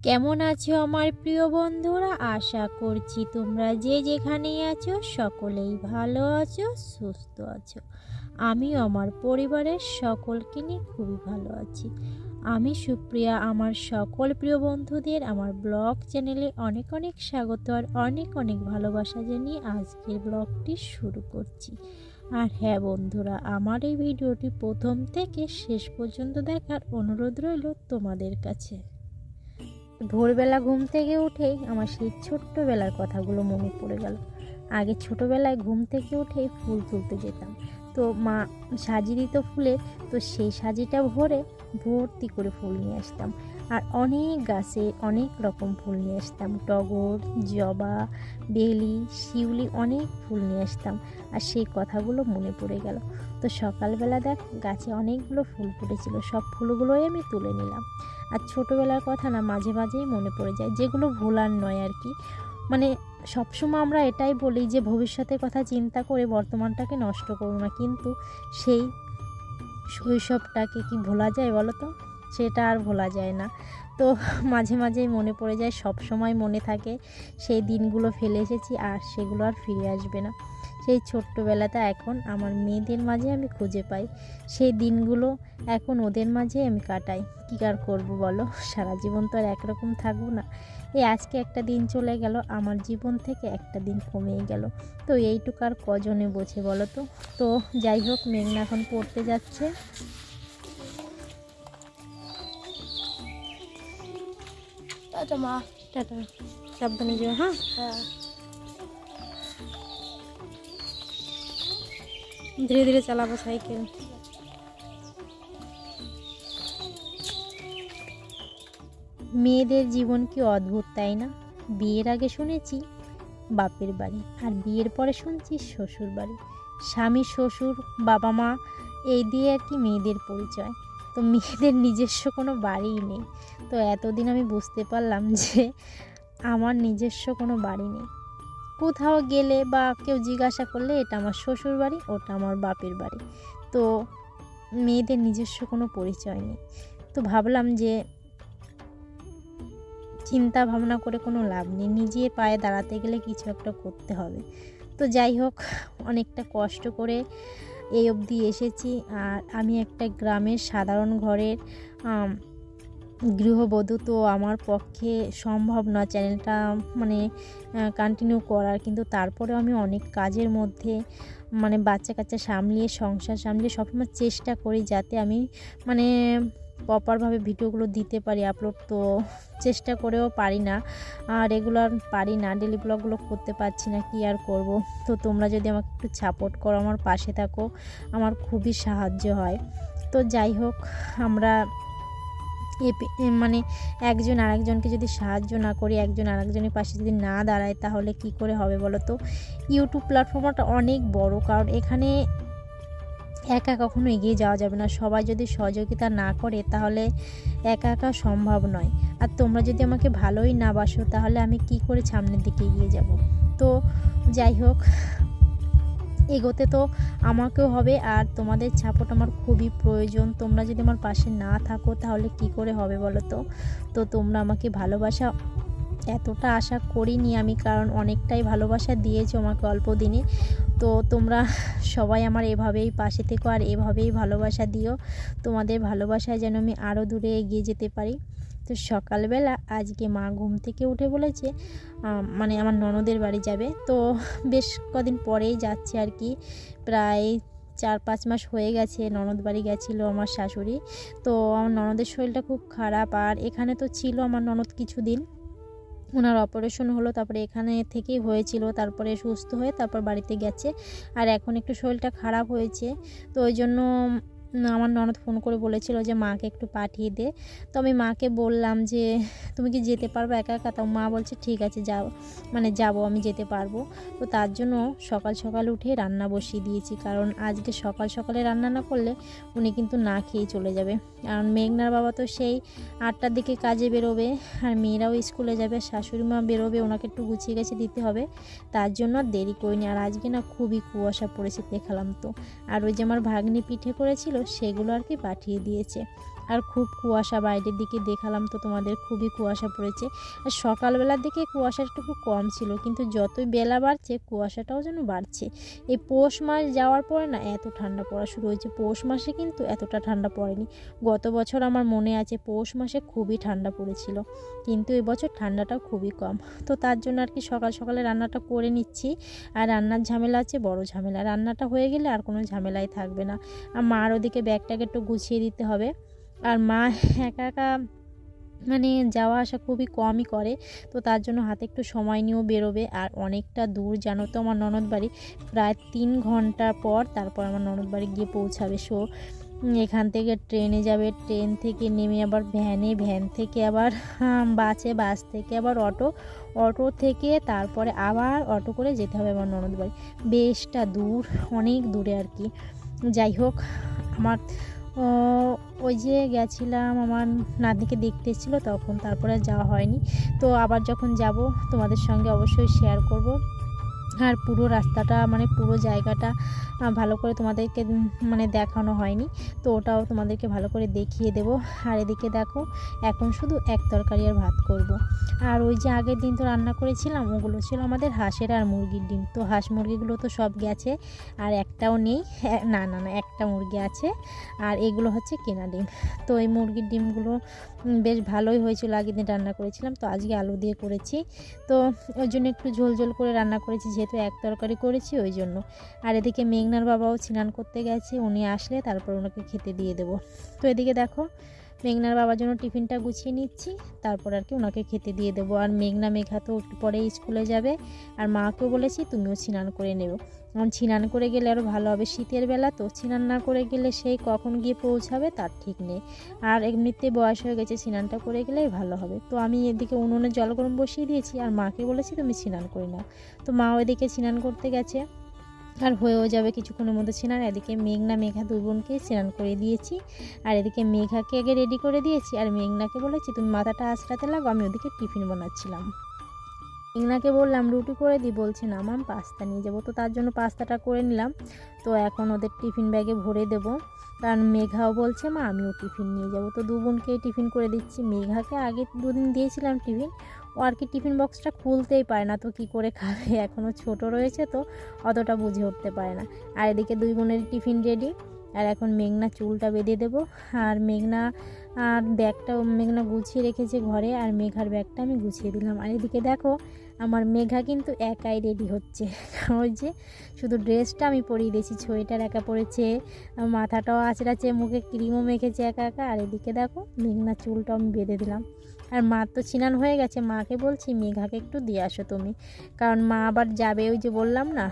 কেমন আছো আমার প্রিয় বন্ধুরা? আশা করছি তোমরা যে যেখানেই আছো সকলেই ভালো আছো, সুস্থ আছো। আমিও আমার পরিবারের সকলকে নিয়ে খুবই ভালো আছি। আমি সুপ্রিয়া। আমার সকল প্রিয় বন্ধুদের আমার ব্লগ চ্যানেলে অনেক অনেক স্বাগত আর অনেক অনেক ভালোবাসা জানিয়ে আজকের ব্লগটি শুরু করছি। আর হ্যাঁ বন্ধুরা, আমার এই ভিডিওটি প্রথম থেকে শেষ পর্যন্ত দেখার অনুরোধ রইল তোমাদের কাছে। ভোরবেলা ঘুম থেকে উঠেই আমার সেই ছোট্টবেলার কথাগুলো মনে পড়ে গেল। আগে ছোটোবেলায় ঘুম থেকে উঠেই ফুল তুলতে যেতাম, তো মা সাজিয়ে দিত ফুলের, তো সেই সাজিটা ভরে ভর্তি করে ফুল নিয়ে আসতাম। আর অনেক গাছে অনেক রকম ফুল নিয়ে আসতাম, টগর, জবা, বেলি, শিউলি, অনেক ফুল নিয়ে আসতাম। আর সেই কথাগুলো মনে পড়ে গেল। তো সকালবেলা দেখ গাছে অনেকগুলো ফুল ফুটেছিল, সব ফুলগুলোই আমি তুলে নিলাম। আর ছোটোবেলার কথা না মাঝে মাঝেই মনে পড়ে যায়, যেগুলো ভোলার নয় আর কি। মানে সবসময় আমরা এটাই বলি যে ভবিষ্যতের কথা চিন্তা করে বর্তমানটাকে নষ্ট করো না, কিন্তু সেই শৈশবটাকে কি ভোলা যায় বলো তো? সেটা আর ভোলা যায় না। তো মাঝে মাঝেই মনে পড়ে যায়, সব সময় মনে থাকে সেই দিনগুলো ফেলে এসেছি আর সেগুলো আর ফিরে আসবে না। সেই ছোট্টবেলাটা এখন আমার মেয়েদের মাঝে আমি খুঁজে পাই, সেই দিনগুলো এখন ওদের মাঝে আমি কাটাই। কী আর করবো বলো, সারা জীবন তো আর একরকম থাকবো না। এই আজকে একটা দিন চলে গেল, আমার জীবন থেকে একটা দিন কমেই গেল। তো এইটুকু আর কজনে বোঝে বলো তো? তো যাই হোক, মেঘনা এখন পড়তে যাচ্ছে। টাটা মা। টাটা, সাবধানে যেও। হ্যাঁ, হ্যাঁ। ধীরে ধীরে চালাবো সাইকেল। মেয়েদের জীবন কি অদ্ভুত, তাই না? বিয়ের আগে শুনেছি বাপের বাড়ি, আর বিয়ের পরে শুনছি শ্বশুর বাড়ি। স্বামী, শ্বশুর, বাবা মা, এই দিয়ে আর কি মেয়েদের পরিচয়। তো মেয়েদের নিজস্ব কোনো বাড়িই নেই। তো এতদিন আমি বুঝতে পারলাম যে আমার নিজস্ব কোনো বাড়ি নেই। কোথাও গেলে বা কেউ জিজ্ঞাসা করলে এটা আমার শ্বশুর বাড়ি, ওটা আমার বাপের বাড়ি। তো মেয়েদের নিজস্ব কোনো পরিচয় নেই। তো ভাবলাম যে চিন্তা ভাবনা করে কোনো লাভ নেই, নিজে পায়ে দাঁড়াতে গেলে কিছু একটা করতে হবে। তো যাই হোক, অনেকটা কষ্ট করে এই অবধি এসেছি। আর আমি একটা গ্রামের সাধারণ ঘরের গৃহবধূ, তো আমার পক্ষে সম্ভব না চ্যানেলটা মানে কন্টিনিউ করার, কিন্তু তারপরেও আমি অনেক কাজের মধ্যে মানে বাচ্চা কাচ্চা সামলিয়ে, সংসার সামলিয়ে সবসময় চেষ্টা করি যাতে আমি মানে প্রপারভাবে ভিডিওগুলো দিতে পারি আপলোড। তো চেষ্টা করেও পারি না, রেগুলার পারি না, ডেলি ব্লগগুলো করতে পারছি না, কি আর করব। তো তোমরা যদি আমাকে একটু সাপোর্ট করো, আমার পাশে থাকো, আমার খুবই সাহায্য হয়। তো যাই হোক, আমরা মানে একজন আরেকজনকে যদি সাহায্য না করি, একজন আরেকজনের পাশে যদি না দাঁড়ায়, তাহলে কি করে হবে বলো তো? ইউটিউব প্ল্যাটফর্মটা অনেক বড়, কারণ এখানে একা কখনো এগিয়ে যাওয়া যাবে না। সবাই যদি সহযোগিতা না করে তাহলে একা একা সম্ভব নয়। আর তোমরা যদি আমাকে ভালোই না বাসো, তাহলে আমি কি করে সামনের দিকে এগিয়ে যাব? তো যাই হোক, এগোতে তো আমাকেও হবে, আর তোমাদের সাপোর্ট আমার খুবই প্রয়োজন। তোমরা যদি আমার পাশে না থাকো তাহলে কি করে হবে বলো তো? তো তোমরা আমাকে ভালোবাসা, এতটা আশা করিনি আমি, কারণ অনেকটাই ভালোবাসা দিয়েছো আমাকে অল্প দিনে। তো তোমরা সবাই আমার এভাবেই পাশে থেকো আর এভাবেই ভালোবাসা দিও। তোমাদের ভালোবাসায় যেন আমি আরও দূরে এগিয়ে যেতে পারি। তো সকালবেলা আজকে মা ঘুম থেকে উঠে বলেছে মানে আমার ননদের বাড়ি যাবে। তো বেশ কদিন পরেই যাচ্ছে আর কি, প্রায় 4-5 মাস হয়ে গেছে ননদ বাড়ি গেছিলো আমার শাশুড়ি। তো আমার ননদের শরীরটা খুব খারাপ, আর এখানে তো ছিল আমার ননদ কিছুদিন, ওনার অপারেশন হলো, তারপরে এখানে থেকেই হয়েছিল, তারপরে সুস্থ হয়ে তারপর বাড়িতে গেছে। আর এখন একটু শরীরটা খারাপ হয়েছে, তো ওই জন্য আমার ননদ ফোন করে বলেছিল যে মাকে একটু পাঠিয়ে দে। তো আমি মাকে বললাম যে তুমি কি যেতে পারবে একা একা? তো মা বলছে ঠিক আছে, যাও, মানে যাবো, আমি যেতে পারবো। তো তার জন্য সকাল সকাল উঠে রান্না বসিয়ে দিয়েছি, কারণ আজকে সকাল সকালে রান্না না করলে উনি কিন্তু না খেয়ে চলে যাবে। কারণ মেঘনার বাবা তো সেই 8টার দিকে কাজে বেরোবে, আর মেয়েরাও স্কুলে যাবে, শাশুড়ি মা বেরোবে, ওনাকে একটু গুছিয়ে গেছে দিতে হবে, তার জন্য দেরি করিনি। আর আজকে না খুবই কুয়াশা পড়েছে দেখালাম তো। আর ওই যে আমার ভাগ্নি পিঠে করেছিল সেগুলো আর কি পাঠিয়ে দিয়েছে। আর খুব কুয়াশা, বাইরের দিকে দেখালাম তো তোমাদের, খুবই কুয়াশা পড়েছে। আর সকালবেলার দিকে কুয়াশাটা একটু কম ছিল, কিন্তু যতই বেলা বাড়ছে কুয়াশাটাও যেন বাড়ছে। এই পৌষ মাস যাওয়ার পরে না এত ঠান্ডা পড়া শুরু হয়েছে। পৌষ মাসে কিন্তু এতটা ঠান্ডা পড়েনি। গত বছর আমার মনে আছে পৌষ মাসে খুবই ঠান্ডা পড়েছিল, কিন্তু এবছর ঠান্ডাটাও খুবই কম। তো তার জন্য আর কি সকাল সকালে রান্নাটা করে নিচ্ছি। আর রান্নার ঝামেলা আছে, বড় ঝামেলা। রান্নাটা হয়ে গেলে আর কোনো ঝামেলাই থাকবে না। আর মার ওদিকে ব্যাগটাকে একটু গুছিয়ে দিতে হবে। আর মা একা একা মানে যাওয়া আসা খুবই কমই করে, তো তার জন্য হাতে একটু সময় নিয়েও বেরোবে। আর অনেকটা দূর জানো তো আমার ননদ বাড়ি, প্রায় 3 ঘন্টা পর তারপর আমার ননদ বাড়ি গিয়ে পৌঁছাবে। সো এখান থেকে ট্রেনে যাবে, ট্রেন থেকে নেমে আবার ভ্যানে, ভ্যান থেকে আবার বাসে, বাস থেকে আবার অটো, অটো থেকে তারপরে আবার অটো করে যেতে হবে আমার ননদ বাড়ি। বেশটা দূর, অনেক দূরে আর কি। যাই হোক, আমার ওই যে গেছিলাম আমার নাতনিকে দেখতে এসেছিলো তখন, তারপরে যাওয়া হয়নি। তো আবার যখন যাব তোমাদের সঙ্গে অবশ্যই শেয়ার করব। আর পুরো রাস্তাটা মানে পুরো জায়গাটা ভালো করে তোমাদেরকে মানে দেখানো হয়নি, তো ওটাও তোমাদেরকে ভালো করে দেখিয়ে দেব। আর এদিকে দেখো এখন শুধু এক তরকারি আর ভাত করব। আর ওই যে আগের দিন তো রান্না করেছিলাম, ওগুলো ছিল আমাদের হাঁসের আর মুরগির ডিম। তো হাঁস মুরগিগুলো তো সব গেছে, আর একটাও নেই। না না না, একটা মুরগি আছে, আর এগুলো হচ্ছে কেনা ডিম। তো এই মুরগির ডিমগুলো বেশ ভালোই হয়েছিল, আগের দিন রান্না করেছিলাম, তো আজকে আলু দিয়ে করেছি। তো ওই জন্য একটু ঝোল ঝোল করে রান্না করেছি, যেহেতু এক তরকারি করেছি ওই জন্য। আর এদিকে মেঘনার বাবাও স্নান করতে গেছে, উনি আসলে তারপর ওনাকে খেতে দিয়ে দেবো। তো এদিকে দেখো মেঘনার বাবার জন্য টিফিনটা গুছিয়ে নিচ্ছি, তারপর আর কি ওনাকে খেতে দিয়ে দেবো। আর মেঘা তো একটু পরে স্কুলে যাবে, আর মাকেও বলেছি তুমিও স্নান করে নেবো, কারণ স্নান করে গেলে আরও ভালো হবে। শীতের বেলা তো স্নান না করে গেলে সেই কখন গিয়ে পৌঁছাবে তার ঠিক নেই। আর এমনিতে বয়স হয়ে গেছে, স্নানটা করে গেলেই ভালো হবে। তো আমি এদিকে উনুনে জল গরম বসিয়ে দিয়েছি, আর মাকে বলেছি তুমি স্নান করে নাও। তো মাও এদিকে স্নান করতে গেছে, আর হয়েও যাবে কিছুক্ষণের মধ্যে স্নান। এদিকে মেঘা দুই বোনকে স্নান করে দিয়েছি, আর এদিকে মেঘাকে আগে রেডি করে দিয়েছি, আর মেঘনাকে বলেছি তুমি মাথাটা আঁচড়াতে লাগো, আমি ওদিকে টিফিন বানাচ্ছিলাম। মেঘনাকে বললাম রুটি করে দিই, বলছে না মাম পাস্তা নিয়ে যাবো। তো তার জন্য পাস্তাটা করে নিলাম। তো এখন ওদের টিফিন ব্যাগে ভরে দেবো, কারণ মেঘাও বলছে মা আমিও টিফিন নিয়ে যাব। তো দু বোনকেই টিফিন করে দিচ্ছি। মেঘাকে আগে 2 দিন দিয়েছিলাম টিফিন, ও আর কি টিফিন বক্সটা খুলতেই পারে না, তো কী করে খাবে, এখনও ছোট রয়েছে তো অতটা বুঝে উঠতে পারে না। আর এদিকে দুই বোনের টিফিন রেডি। আর এখন মেঘনা চুলটা বেঁধে দেবো। আর মেঘনা গুছিয়ে রেখেছে ঘরে, আর মেঘার ব্যাগটা আমি গুছিয়ে দিলাম। আর এদিকে দেখো আমার মেঘা কিন্তু একাই রেডি হচ্ছে, ওই যে শুধু ড্রেসটা আমি পরিয়ে দিয়েছি, সোয়েটার একা পরেছে, মাথাটাও আঁচড়াচ্ছে, মুখে ক্রিমও মেখেছে একা একা। আর এদিকে দেখো মেঘনা চুলটাও আমি বেঁধে দিলাম। আর মার তো স্নান হয়ে গেছে, মাকে বলছি মেঘাকে একটু দিয়ে আসো তুমি, কারণ মা আবার যাবে, ওই যে বললাম না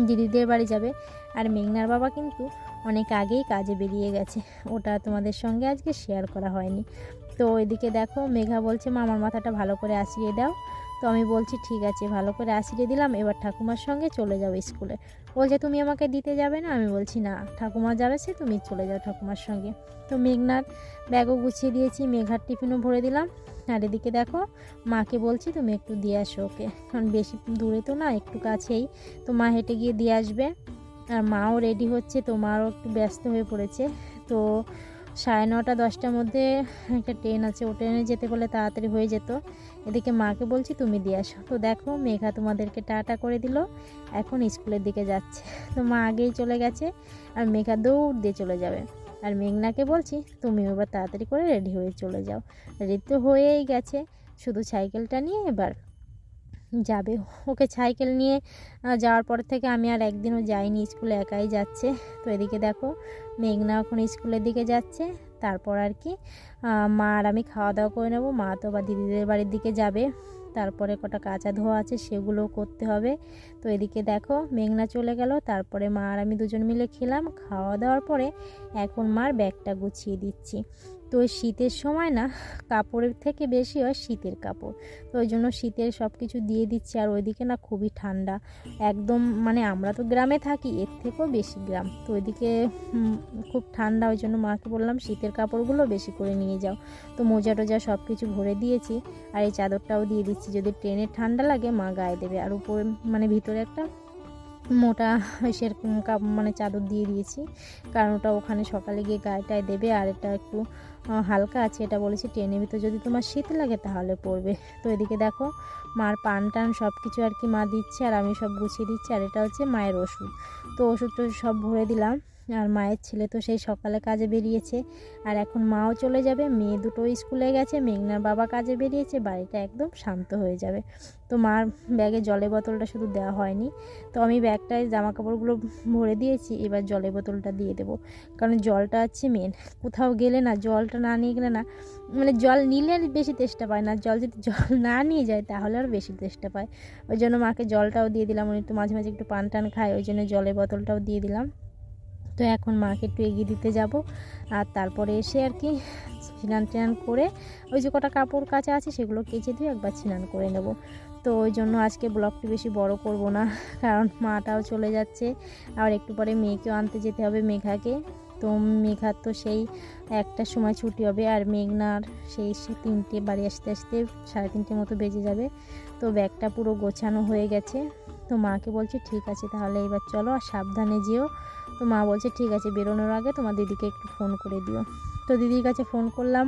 দিদিদের বাড়ি যাবে। আর মেঘনার বাবা কিন্তু অনেক আগেই কাজে বেরিয়ে গেছে, ওটা তোমাদের সঙ্গে আজকে শেয়ার করা হয়নি। তো এদিকে দেখো মেঘা বলছে মা আমার মাথাটা ভালো করে আঁচড়িয়ে দাও। তো আমি বলছি ঠিক আছে, ভালো করে আঁচড়িয়ে দিলাম, এবার ঠাকুমার সঙ্গে চলে যাও স্কুলে। বলছে তুমি আমাকে দিতে যাবে না? আমি বলছি না, ঠাকুমা যাবে, সে তুমি চলে যাও ঠাকুমার সঙ্গে। তো মেঘনার ব্যাগও গুছিয়ে দিয়েছি, মেঘার টিফিনও ভরে দিলাম। আর এদিকে দেখো মাকে বলছি তুমি একটু দিয়ে আসো ওকে, কারণ বেশি দূরে তো না, একটু কাছেই, তো মা হেঁটে গিয়ে দিয়ে আসবে। আর মাও রেডি হচ্ছে, তো মাও একটু ব্যস্ত হয়ে পড়েছে। তো 9:30 10টার মধ্যে একটা ট্রেন আছে, ও ট্রেনে যেতে বলে তাড়াতাড়ি হয়ে যেত। এদিকে মাকে বলছি তুমি দিয়ে আসো। তো দেখো মেঘা তোমাদেরকে টাটা করে দিল, এখন স্কুলের দিকে যাচ্ছে। তো মা আগেই চলে গেছে, আর মেঘা দৌড় দিয়ে চলে যাবে। আর মেঘনাকে বলছি তুমি এবার তাড়াতাড়ি করে রেডি হয়ে চলে যাও। রেডি তো হয়েই গেছে, শুধু সাইকেলটা নিয়ে এবার যাবে। ওকে সাইকেল নিয়ে যাওয়ার পর থেকে আমি আর একদিনও যাইনি স্কুলে, একাই যাচ্ছে। তো এদিকে দেখো মেঘনা এখন স্কুলের দিকে যাচ্ছে। তারপর আর কি মা আর আমি খাওয়া দাওয়া করে নেবো। মা তো বা দিদিদের বাড়ির দিকে যাবে, তারপরে কটা কাঁচা ধোয়া আছে সেগুলোও করতে হবে। তো এদিকে দেখো মেঘনা চলে গেল, তারপরে মা আর আমি দুজন মিলে খেলাম। খাওয়া দাওয়ার পরে এখন মার ব্যাগটা গুছিয়ে দিচ্ছি। তো শীতের সময় না কাপড়ের থেকে বেশি হয় শীতের কাপড়, তো ওই জন্য শীতের সব কিছু দিয়ে দিচ্ছি। আর ওইদিকে না খুবই ঠান্ডা একদম, মানে আমরা তো গ্রামে থাকি, এর থেকেও বেশি গ্রাম, তো ওইদিকে খুব ঠান্ডা, ওই জন্য মাকে বললাম শীতের কাপড়গুলো বেশি করে নিয়ে যাও। তো মোজা টোজা সব কিছু ভরে দিয়েছি, আর এই চাদরটাও দিয়ে দিচ্ছি, যদি ট্রেনে ঠান্ডা লাগে মা গায়ে দেবে। আর উপরে মানে ভিতরে একটা মোটা সেরকম মানে চাদর দিয়ে দিয়েছি, কারণ ওটা ওখানে সকালে গিয়ে গায়েটায় দেবে। আর এটা একটু হালকা আছে, এটা বলেছি টেনে ভিতর যদি তোমার শীত লাগে তাহলে পরবে। তো এদিকে দেখো মার পান টান সব কিছু আর কি মা দিচ্ছে, আর আমি সব গুছিয়ে দিচ্ছি। আর এটা হচ্ছে মায়ের ওষুধ, তো ওষুধ টষুধ সব ভরে দিলাম। আর মায়ের ছেলে তো সেই সকালে কাজে বেরিয়েছে, আর এখন মাও চলে যাবে, মেয়ে দুটো স্কুলে গেছে, মেঘনার বাবা কাজে বেরিয়েছে, বাড়িটা একদম শান্ত হয়ে যাবে। তো মার ব্যাগে জলের বোতলটা শুধু দেওয়া হয়নি, তো আমি ব্যাগটায় জামা কাপড়গুলো ভরে দিয়েছি, এবার জলের বোতলটা দিয়ে দেবো। কারণ জলটা হচ্ছে মেন, কোথাও গেলে না জলটা না নিয়ে গেলে না, মানে জল নিলে বেশি তেষ্টা পায় না, জল যদি জল না নিয়ে যায় তাহলে আর বেশি তেষ্টা পায়। ওই জন্য মাকে জলটাও দিয়ে দিলাম, উনি একটু মাঝে মাঝে একটু পান টান খায়, ওই জন্য জলের বোতলটাও দিয়ে দিলাম। তো এখন মাকে একটু এগিয়ে দিতে যাব, আর তারপরে এসে আর কি স্নান টান করে ওই যে কটা কাপড় কাচা আছে সেগুলো কেচে দিয়ে একবার স্নান করে নেব। তো ওই জন্য আজকে ব্লগটি বেশি বড় করব না, কারণ মাটাও চলে যাচ্ছে, আর একটু পরে মেয়েকেও আনতে যেতে হবে, মেঘাকে। তো মেঘার তো সেই 1টার সময় ছুটি হবে, আর মেঘনার সেই 3টে, বাড়ি আসতে আসতে 3:30 মতো বেজে যাবে। তো ব্যাগটা পুরো গোছানো হয়ে গেছে। তো মাকে বলছি ঠিক আছে তাহলে এবার চলো, আর সাবধানে যেও। তো মা বলছে ঠিক আছে, বেরোনোর আগে তোমার দিদিকে একটু ফোন করে দিও। তো দিদির কাছে ফোন করলাম,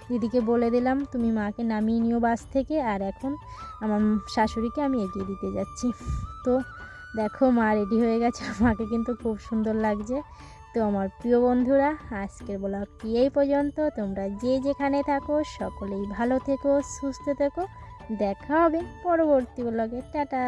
দিদিকে বলে দিলাম তুমি মাকে নামিয়ে নিও বাস থেকে, আর এখন আমার শাশুড়িকে আমি এগিয়ে দিতে যাচ্ছি। তো দেখো মা রেডি হয়ে গেছে, মাকে কিন্তু খুব সুন্দর লাগছে। তো আমার প্রিয় বন্ধুরা, আজকের ব্লগটি এই পর্যন্ত। তোমরা যে যেখানে থাকো সকলেই ভালো থেকো, সুস্থ থেকো। দেখা হবে পরবর্তী ব্লগে। টাটা।